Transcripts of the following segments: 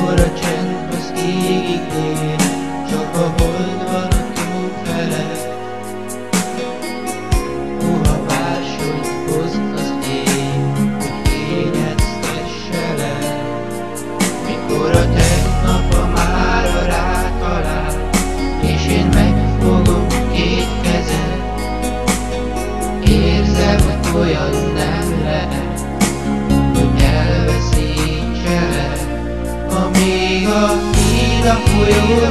mikor a csend az égig ér, csak a hold van a tó felett. Puha máshogy hozd az ég, hogy kényeztesse le. Mikor a tegnap a mára rátalál, és én megfogom két kezed, érzem, hogy olyan nem lehet, hogy elveszítselek. Amíg a híd a folyó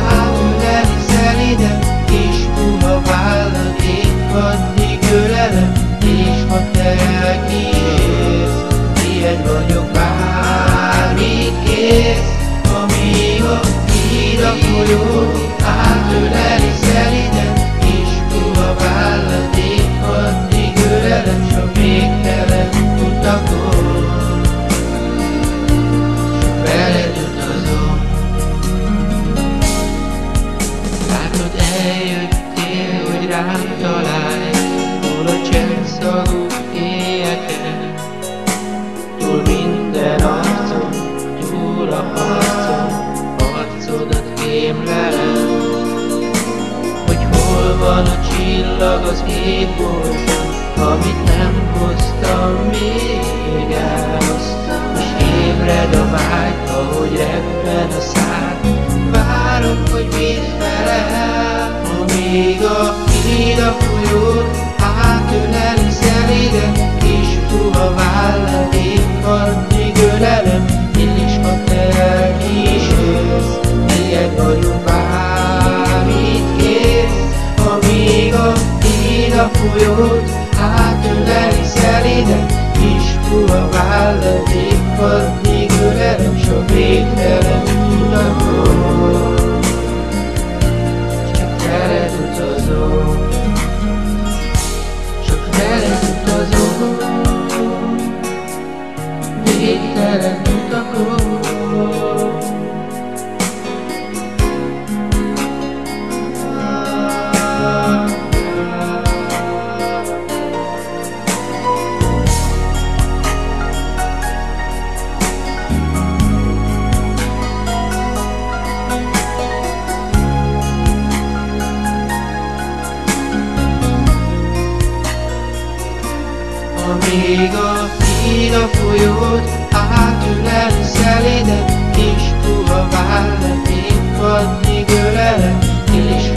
átöleli szeliden, és puha vállad épp addig ölelem, és ha te elkísérsz, tiéd vagyok, bármit kérsz. Amíg a híd a folyó átöleli szeliden, és puha vállad épp addig ölelem, s a végtelen utakon veled utazom. Látod, eljöttél, hogy rám találj, hol a csendszagú éjeken, túl minden arcon, túl a harcon, arcodat kémlelem. Hogy hol van a csillag az égbolton, amit nem hoztam még el. Most ébred a vágy, ahogy rebben a szád, várom, hogy mit felel. Amíg a híd a folyót átöleli szeliden, és puha vállad épp addig ölelem, és ha te elkísérsz, tiéd vagyok, bármit kérsz. Amíg a híd a folyót átöleli szeliden, és puha vállad épp addig ölelem, s a végtelen utakon csak veled utazom, csak veled utazom, végtelen utakon. Amíg a híd a folyót átöleli szeliden, és puha vállad épp addig ölelem, és